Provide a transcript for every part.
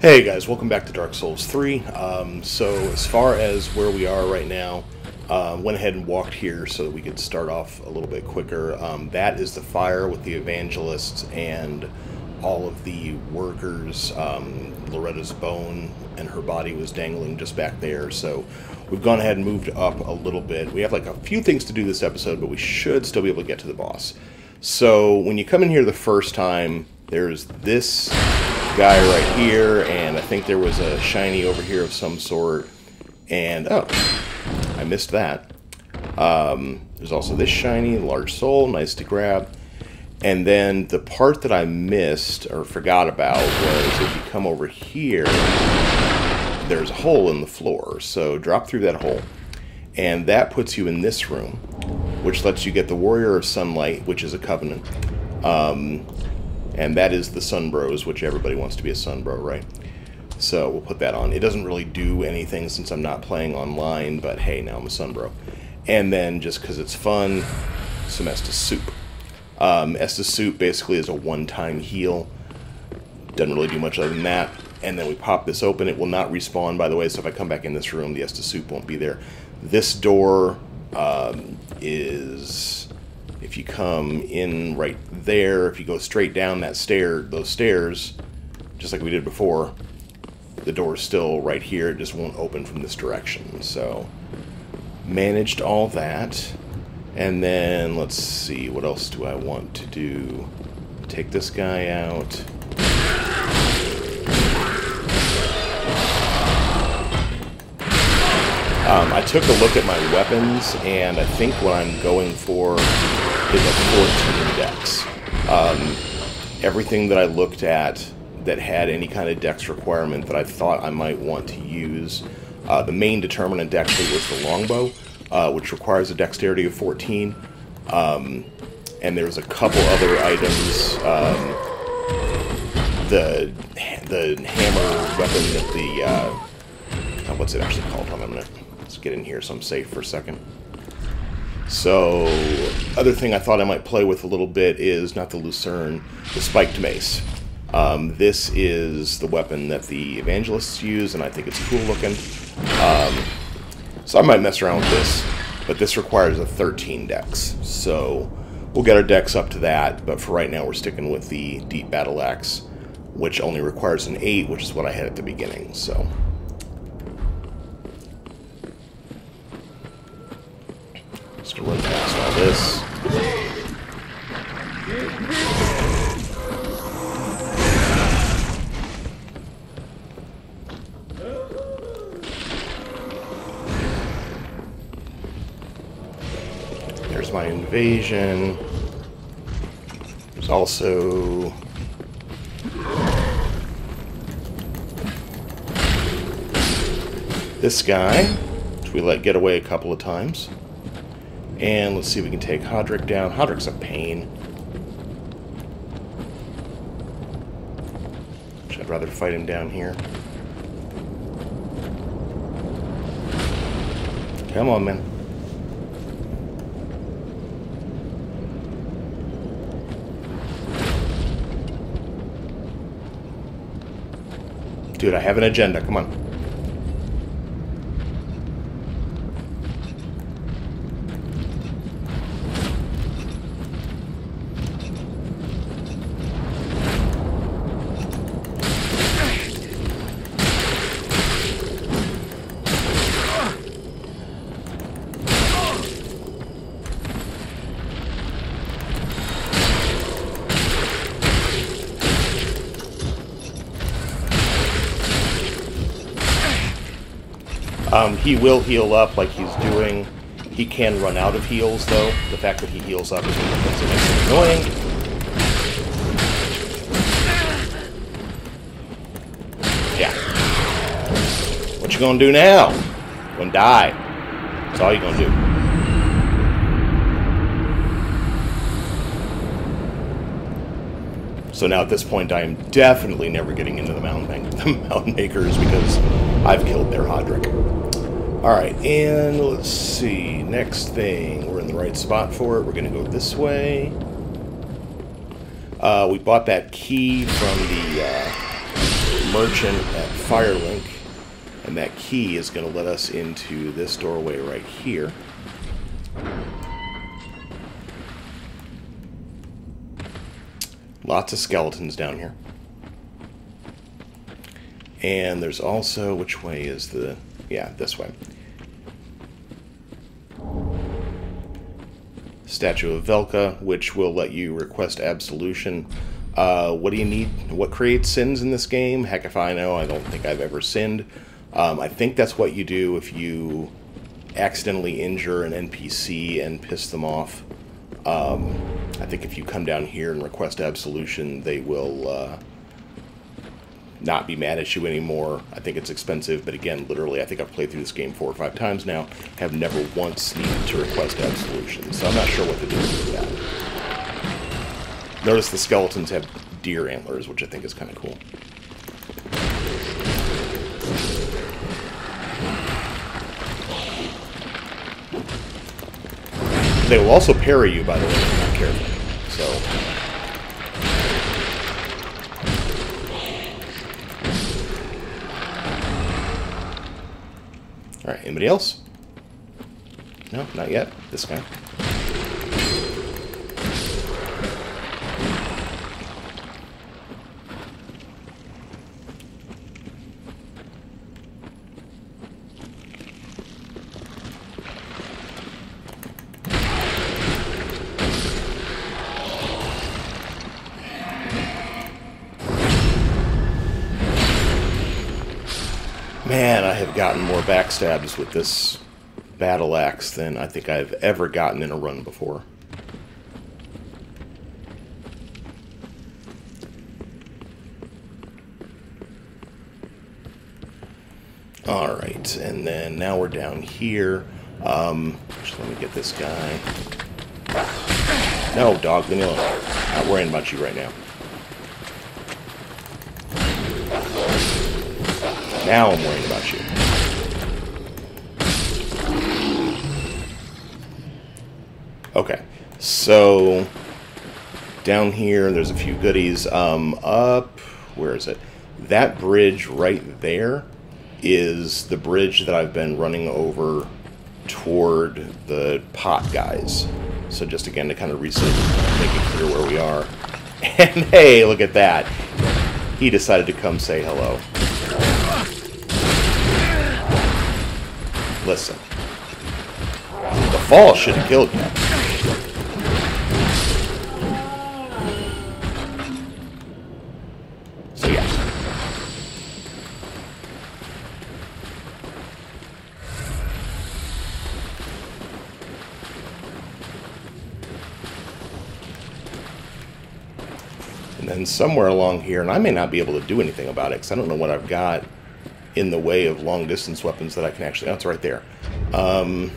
Hey guys, welcome back to Dark Souls 3. So as far as where we are right now, went ahead and walked here so that we could start off a little bit quicker. That is the fire with the evangelists and all of the workers. Loretta's bone and her body was dangling just back there, so we've gone ahead and moved up a little bit. We have like a few things to do this episode, but we should still be able to get to the boss. So when you come in here the first time, there's this guy right here, and I think there was a shiny over here of some sort, and oh, I missed that. There's also this shiny, large soul, nice to grab. And then the part that I missed or forgot about was if you come over here, there's a hole in the floor, so drop through that hole, and that puts you in this room, which lets you get the Warrior of Sunlight, which is a covenant. And that is the Sun Bros, which everybody wants to be a Sun Bro, right? So we'll put that on. It doesn't really do anything since I'm not playing online, but hey, now I'm a Sun Bro. And then, just because it's fun, some Estus Soup. Estus Soup basically is a one-time heal. Doesn't really do much other than that. And then we pop this open. It will not respawn, by the way, so if I come back in this room, the Estus Soup won't be there. This door is... If you come in right there, if you go straight down that those stairs, just like we did before, the door's still right here. It just won't open from this direction. So, managed all that. And then, let's see, what else do I want to do? Take this guy out. I took a look at my weapons, and I think what I'm going for is a 14 dex. Everything that I looked at that had any kind of dex requirement that I thought I might want to use, the main determinant actually was the longbow, which requires a dexterity of 14. And there's a couple other items. The hammer weapon that the... what's it actually called? Hold on a minute. Let's get in here so I'm safe for a second. So, other thing I thought I might play with a little bit is, not the Lucerne, the spiked mace. This is the weapon that the evangelists use, and I think it's cool looking. So I might mess around with this, but this requires a 13 dex. So, we'll get our dex up to that, but for right now we're sticking with the Deep Battle Axe, which only requires an 8, which is what I had at the beginning, so... Just gonna run past all this. There's my invasion. There's also this guy, which we let get away a couple of times. And let's see if we can take Hodrick down. Hodrick's a pain. I'd rather fight him down here. Come on, man. Dude, I have an agenda. Come on. He will heal up like he's doing. He can run out of heals, though. The fact that he heals up is one of the things that makes him annoying. Yeah. What you gonna do now? You're gonna die. That's all you're gonna do. So now at this point, I am definitely never getting into the Mountain Makers because I've killed their Hodrick. Alright, and let's see. Next thing. We're in the right spot for it. We're going to go this way. We bought that key from the merchant at Firelink, and that key is going to let us into this doorway right here. Lots of skeletons down here. And there's also, which way is the, yeah, this way. Statue of Velka, which will let you request absolution. What do you need? What creates sins in this game? Heck if I know. I don't think I've ever sinned. I think that's what you do if you accidentally injure an NPC and piss them off. I think if you come down here and request absolution, they will not be mad at you anymore. I think it's expensive, but again, literally, I think I've played through this game 4 or 5 times now, have never once needed to request absolution, so I'm not sure what to do with that. Notice the skeletons have deer antlers, which I think is kind of cool. They will also parry you, by the way, if you're not careful. So, all right, anybody else? No, not yet. This guy. Man, I have gotten more backstabs with this battle axe than I think I've ever gotten in a run before. Alright, and then now we're down here. Just let me get this guy. No, dog, leave me alone. Not worrying about you right now. Now I'm worrying about you. Okay, so down here there's a few goodies. Up, where is it? That bridge right there is the bridge that I've been running over toward the pot guys. So just again to kind of reset, make it clear where we are. And hey, look at that. He decided to come say hello. Listen. The fall should have killed you. So yeah. And then somewhere along here, and I may not be able to do anything about it because I don't know what I've got in the way of long-distance weapons that I can actually... Oh, it's right there. Let me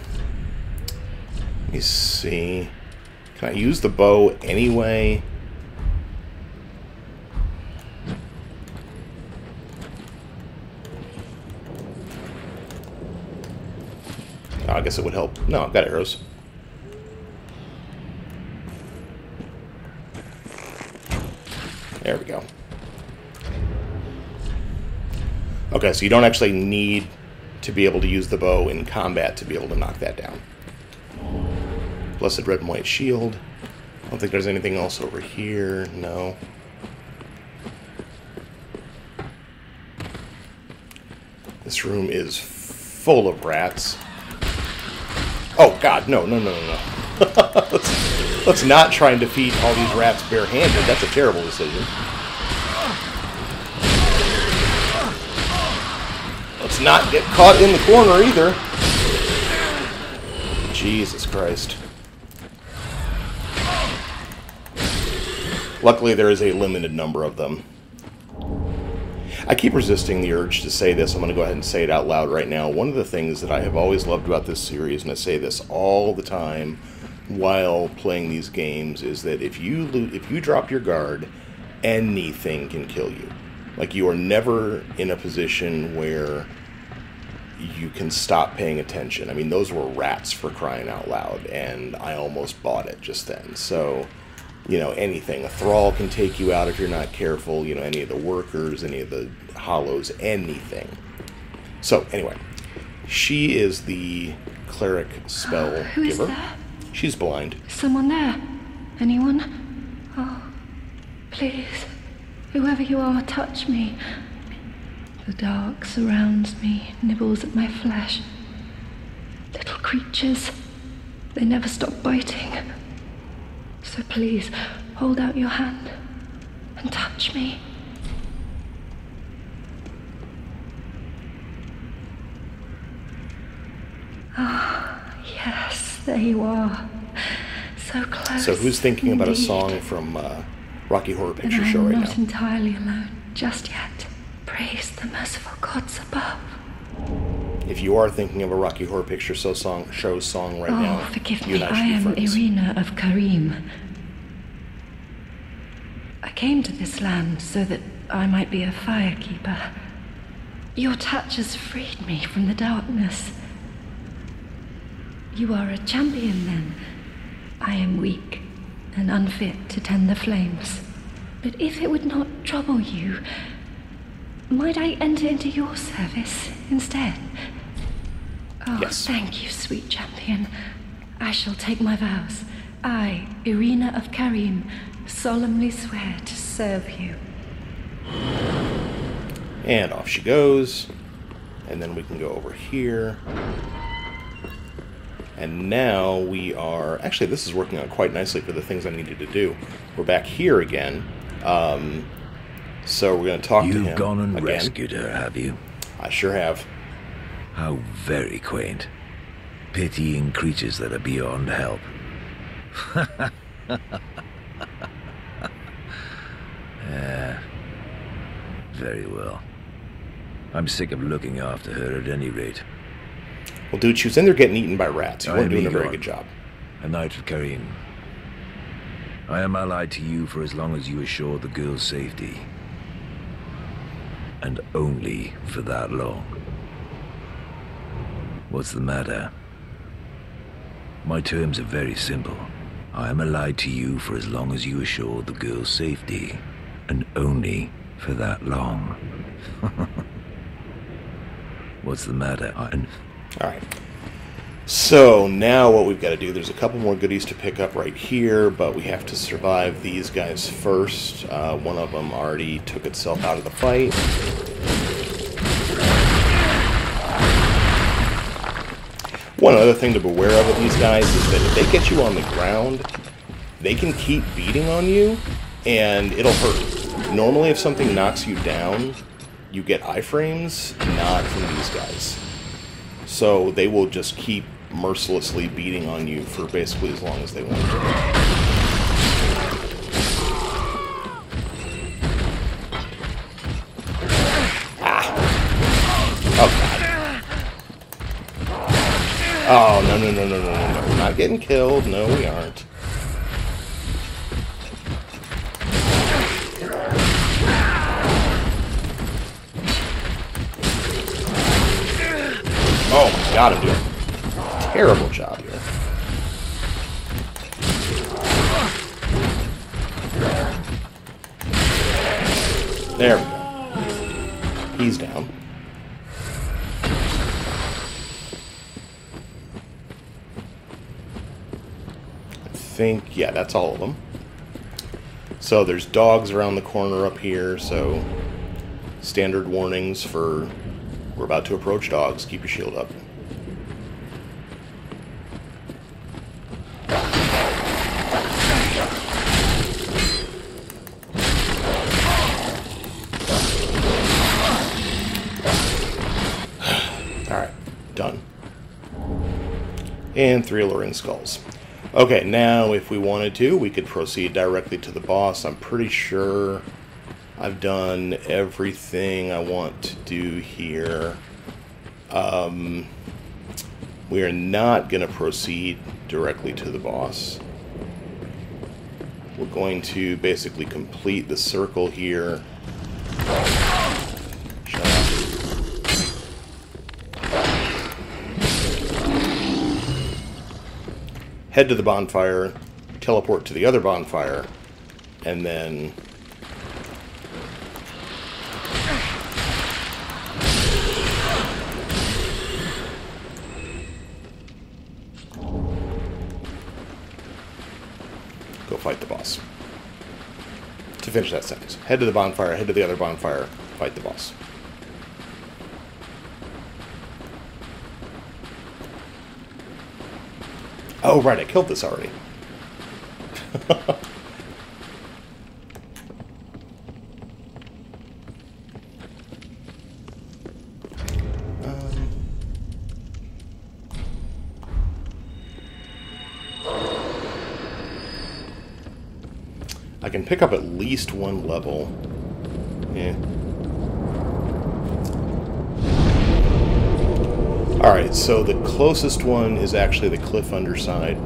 see. Can I use the bow anyway? Oh, I guess it would help. No, I've got arrows. There we go. Okay, so you don't actually need to be able to use the bow in combat to be able to knock that down. Blessed red and white shield. I don't think there's anything else over here. No. This room is full of rats. Oh, God, no, no, no, no, no. let's not try and defeat all these rats barehanded. That's a terrible decision. Let's not get caught in the corner either. Jesus Christ. Luckily, there is a limited number of them. I keep resisting the urge to say this. I'm going to go ahead and say it out loud right now. One of the things that I have always loved about this series, and I say this all the time while playing these games, is that if you drop your guard, anything can kill you. Like, you are never in a position where you can stop paying attention. I mean, those were rats, for crying out loud, and I almost bought it just then. So you know, anything. A thrall can take you out if you're not careful, you know, any of the workers, any of the hollows, anything. So, anyway, she is the cleric spell giver. Who is there? She's blind. Someone there? Anyone? Oh, please, whoever you are, touch me. The dark surrounds me, nibbles at my flesh. Little creatures, they never stop biting. So please, hold out your hand and touch me. Ah, yes, there you are. So close. So who's thinking about a indeed. song from Rocky Horror Picture And Show I'm right not now? entirely alone just yet. Praise the merciful gods above. If you are thinking of a Rocky Horror Picture Show song right now, forgive you me, and I I am should be friends. Irina of Karim. I came to this land so that I might be a firekeeper. Your touch has freed me from the darkness. You are a champion, then. I am weak and unfit to tend the flames. But if it would not trouble you, might I enter into your service instead? Oh, Yes. Thank you, sweet champion. I shall take my vows. I, Irina of Karim, solemnly swear to serve you. And off she goes. And then we can go over here. And now we are... Actually, this is working out quite nicely for the things I needed to do. We're back here again. So we're going to talk to him You've gone and again. rescued her, have you? I sure have. How very quaint. Pitying creatures that are beyond help. Very well. I'm sick of looking after her at any rate. Well, dude, she was in there getting eaten by rats. You I weren't am doing a very Egon, good job. a knight of Karim. I am allied to you for as long as you assure the girl's safety. And only for that long. What's the matter? My terms are very simple. I am allied to you for as long as you assure the girl's safety. And only for that long. What's the matter? Alright. So, now what we've got to do, there's a couple more goodies to pick up right here, but we have to survive these guys first. One of them already took itself out of the fight. One other thing to beware of with these guys is that if they get you on the ground, they can keep beating on you, and it'll hurt. Normally, if something knocks you down, you get iframes, not from these guys. So they will just keep mercilessly beating on you for basically as long as they want to. Ah! Oh, God. Oh, no. We're not getting killed. No, we aren't. Oh my God, I'm doing a terrible job here. There we go. He's down. I think, yeah, that's all of them. So there's dogs around the corner up here, so standard warnings for... We're about to approach dogs. Keep your shield up. Alright, done. And 3 alluring skulls. Okay, now if we wanted to, we could proceed directly to the boss. I'm pretty sure I've done everything I want to do here. We are not going to proceed directly to the boss. We're going to basically complete the circle here. Shut up. Head to the bonfire, teleport to the other bonfire, and then go fight the boss. To finish that sentence. Head to the bonfire, head to the other bonfire, fight the boss. Oh, right, I killed this already. I can pick up at least one level. Yeah. Alright, so the closest one is actually the cliff underside.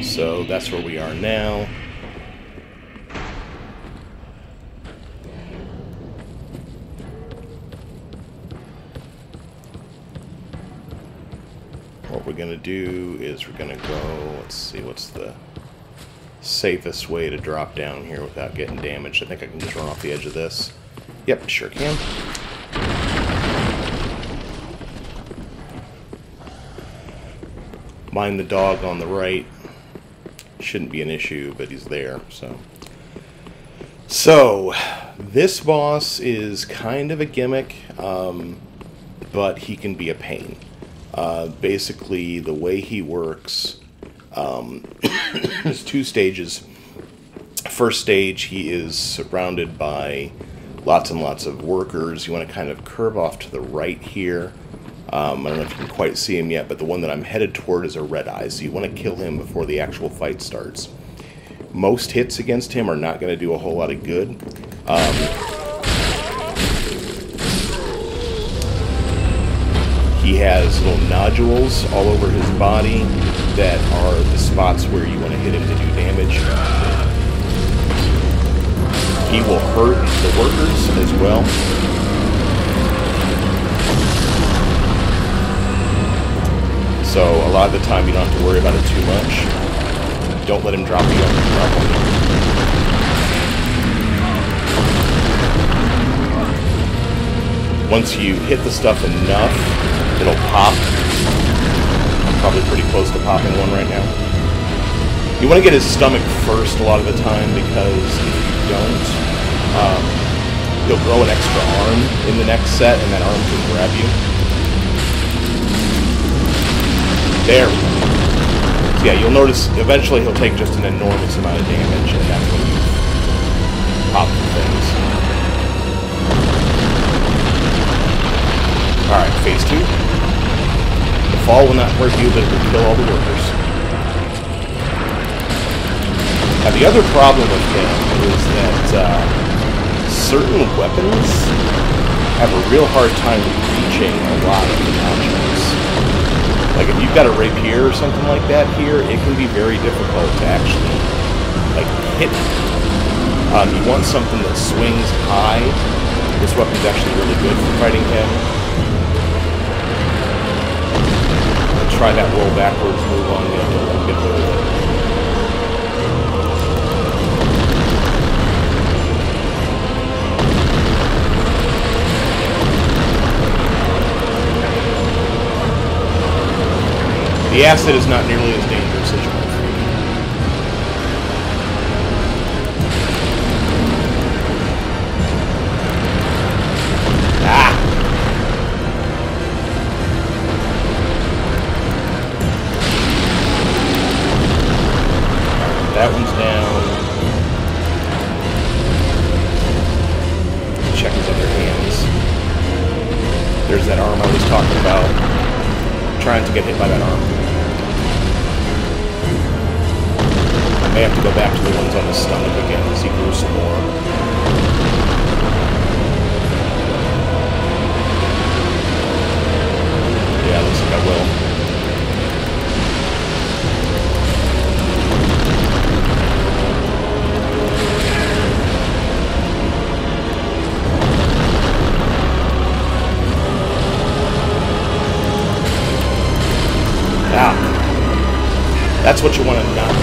So that's where we are now. What we're going to do is we're going to go, let's see, what's the safest way to drop down here without getting damaged. I think I can just run off the edge of this. Yep, sure can. Mind the dog on the right. Shouldn't be an issue, but he's there, so. So, this boss is kind of a gimmick, but he can be a pain. Basically, the way he works, there's two stages. First stage, he is surrounded by lots and lots of workers. You want to kind of curve off to the right here. I don't know if you can quite see him yet, but the one that I'm headed toward is a red eye, so you want to kill him before the actual fight starts. Most hits against him are not going to do a whole lot of good. He has little nodules all over his body that are the spots where you want to hit him to do damage. He will hurt the workers as well. So a lot of the time you don't have to worry about it too much. Don't let him drop you on you. Once you hit the stuff enough, it'll pop. I'm probably pretty close to popping one right now. You want to get his stomach first a lot of the time, because if you don't, he'll grow an extra arm in the next set, and that arm can grab you. There we go. So yeah, you'll notice eventually he'll take just an enormous amount of damage, and that's when you pop the things. Alright, phase 2. The fall will not hurt you, but it will kill all the workers. Now the other problem with him is that certain weapons have a real hard time reaching a lot of the objects. Like if you've got a rapier or something like that here, it can be very difficult to actually like hit. You want something that swings high. This weapon's actually really good for fighting him. I'll try that roll backwards move on him and get away with it. The acid is not nearly as dangerous as you might think. Ah! That one's down. Check his other hands. There's that arm I was talking about. I'm trying to get hit by that arm. I may have to go back to the ones on the stomach again to see if there's some more. Yeah, looks like I will. That's what you want to not do.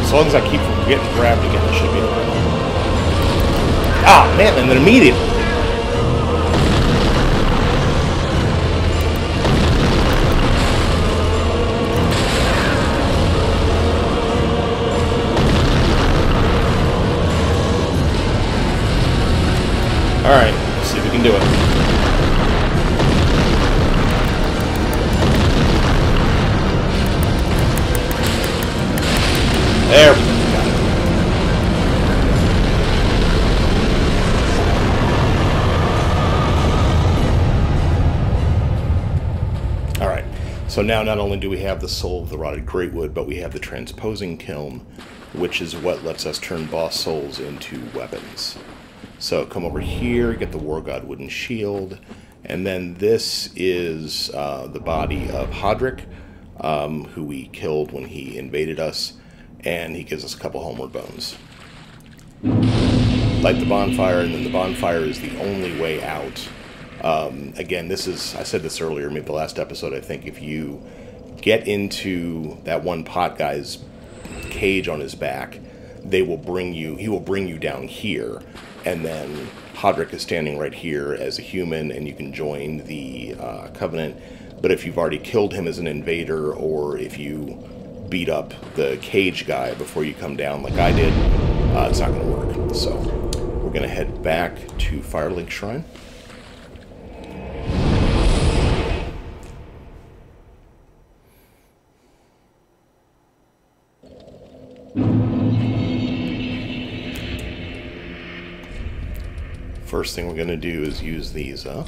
As long as I keep from getting grabbed again, I should be okay. Ah, man, and then immediately. Alright, let's see if we can do it. There we go. Got it. Alright, so now not only do we have the soul of the rotted greatwood, but we have the transposing kiln, which is what lets us turn boss souls into weapons. So come over here, get the War God wooden shield, and then this is the body of Hodrick, who we killed when he invaded us, and he gives us a couple homeward bones. Light the bonfire, and then the bonfire is the only way out. Again, this is, I said this earlier, maybe the last episode, I think, if you get into that one pot guy's cage on his back, he will bring you down here. And then Hodrick is standing right here as a human, and you can join the Covenant. But if you've already killed him as an invader, or if you beat up the cage guy before you come down like I did, it's not going to work. So we're going to head back to Firelink Shrine. First thing we're going to do is use these up.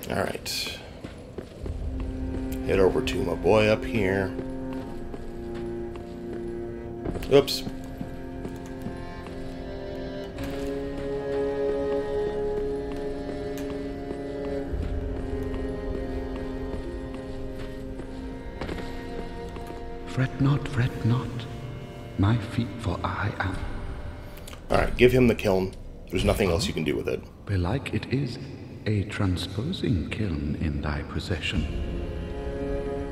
Alright. Head over to my boy up here. Oops. Fret not, my feet, for I am. Alright, give him the kiln. There's nothing else you can do with it. Belike it is a transposing kiln in thy possession.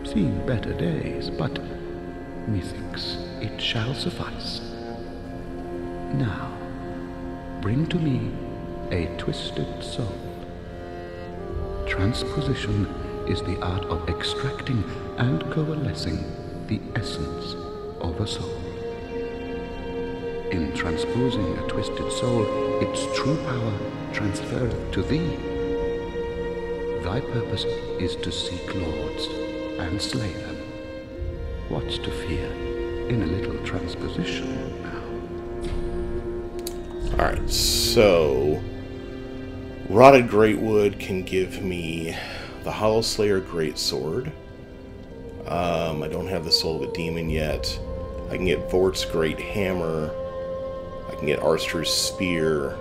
Seen better days, but methinks it shall suffice. Now, bring to me a twisted soul. Transposition is the art of extracting and coalescing the essence of a soul. In transposing a twisted soul, its true power transferreth to thee. Thy purpose is to seek lords and slay them. What's to fear in a little transposition now? Alright, so Rotted Greatwood can give me the Hollow Slayer Greatsword. I don't have the Soul of a Demon yet. I can get Vort's Great Hammer. I can get Arster's Spear.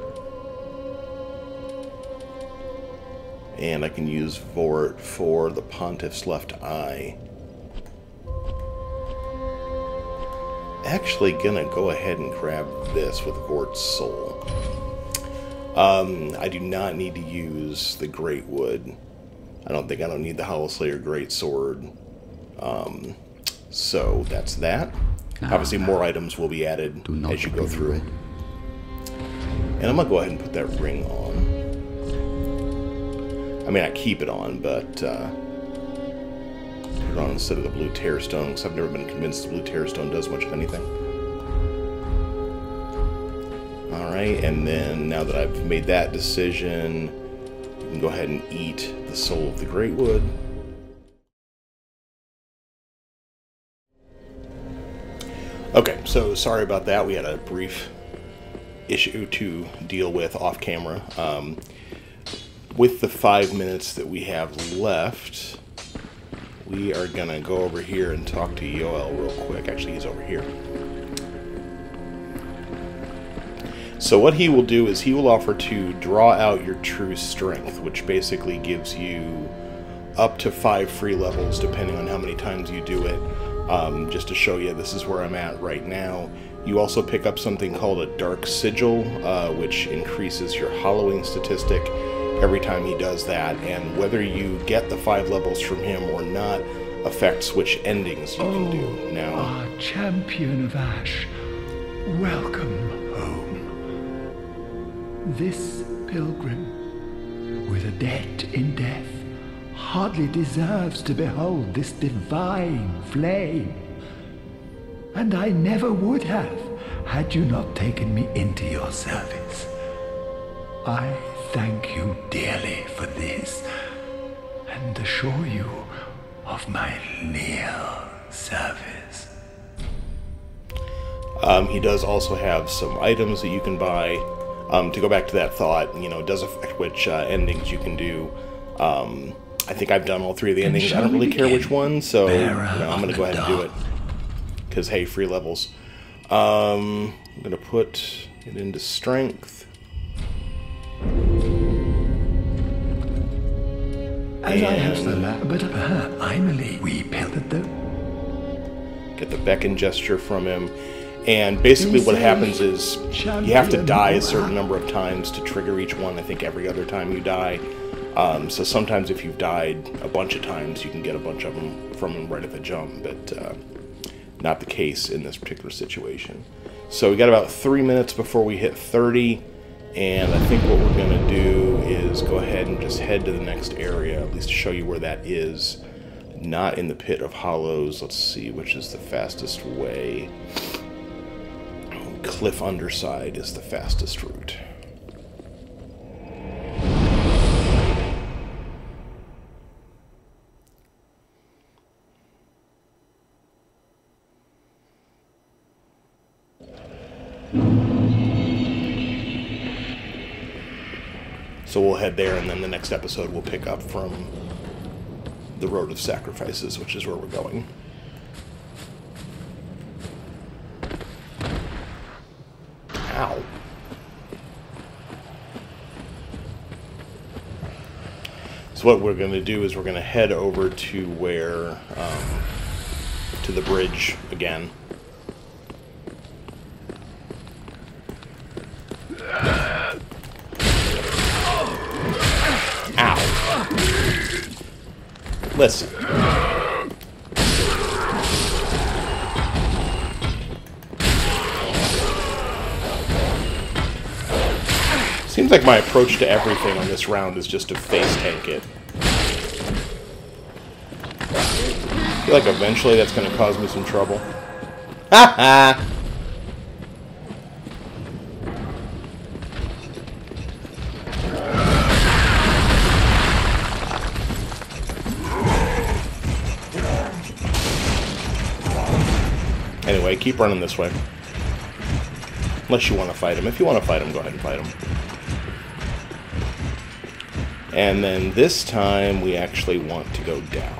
And I can use Vort for the Pontiff's Left Eye. Actually gonna go ahead and grab this with Vort's Soul. I do not need to use the Greatwood. I don't need the Hollow Slayer Greatsword. So that's that. Obviously more items will be added as you go through. And I'm gonna go ahead and put that ring on. I mean, I keep it on, but put it on instead of the blue tearstone, because I've never been convinced the blue tearstone does much of anything. Alright, and then now that I've made that decision, you can go ahead and eat the soul of the Greatwood. Okay, so sorry about that. We had a brief issue to deal with off camera. With the 5 minutes that we have left, we are gonna go over here and talk to Yoel real quick. Actually, he's over here. So what he will do is he will offer to draw out your true strength, which basically gives you up to 5 free levels depending on how many times you do it. Just to show you, this is where I'm at right now. You also pick up something called a dark sigil, which increases your hollowing statistic every time he does that, and whether you get the 5 levels from him or not affects which endings you can do. Now, our champion of Ash, welcome home. This pilgrim, with a debt in death, hardly deserves to behold this divine flame. And I never would have, had you not taken me into your service. I thank you dearly for this, and assure you of my leal service. He does also have some items that you can buy. To go back to that thought, you know, it does affect which endings you can do. I think I've done all 3 of the endings. I don't really care which one, so you know, I'm going to go ahead and do it. Because, hey, free levels. I'm going to put it into strength. As I have the lab, but finally we pelted them. Get the beckon gesture from him. And basically what happens is you have to die a certain number of times to trigger each one, I think every other time you die. So sometimes if you've died a bunch of times, you can get a bunch of them from him right at the jump, but not the case in this particular situation. So we got about 3 minutes before we hit 30, and I think what we're going to do is go ahead and just head to the next area, at least to show you where that is. Not in the Pit of Hollows. Let's see which is the fastest way. Cliff Underside is the fastest route. So we'll head there, and then the next episode we'll pick up from the Road of Sacrifices, which is where we're going. Ow. So what we're going to do is we're going to head over to where, to the bridge again. Ow. Listen. Seems like my approach to everything on this round is just to face tank it. I feel like eventually that's going to cause me some trouble. Ha ha! Anyway, keep running this way. Unless you want to fight him. If you want to fight him, go ahead and fight him. And then this time, we actually want to go down.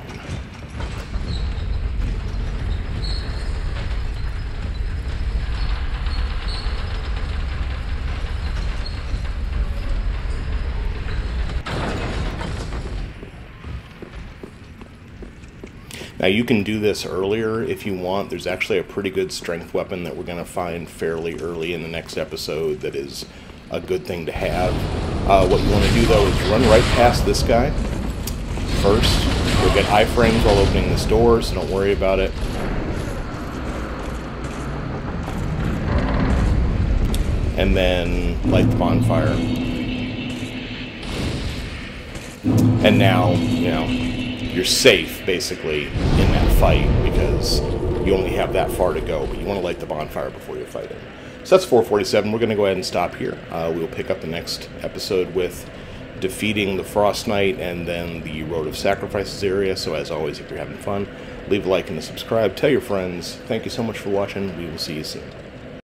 Now you can do this earlier if you want. There's actually a pretty good strength weapon that we're going to find fairly early in the next episode that is a good thing to have. What you want to do though is run right past this guy first. You'll get iframes while opening this door, so don't worry about it. And then light the bonfire. And now, you know, you're safe, basically, in that fight, because you only have that far to go, but you want to light the bonfire before you fight it. So that's 447. We're going to go ahead and stop here. We'll pick up the next episode with defeating the Frost Knight and then the Road of Sacrifices area. So as always, if you're having fun, leave a like and a subscribe. Tell your friends. Thank you so much for watching. We will see you soon.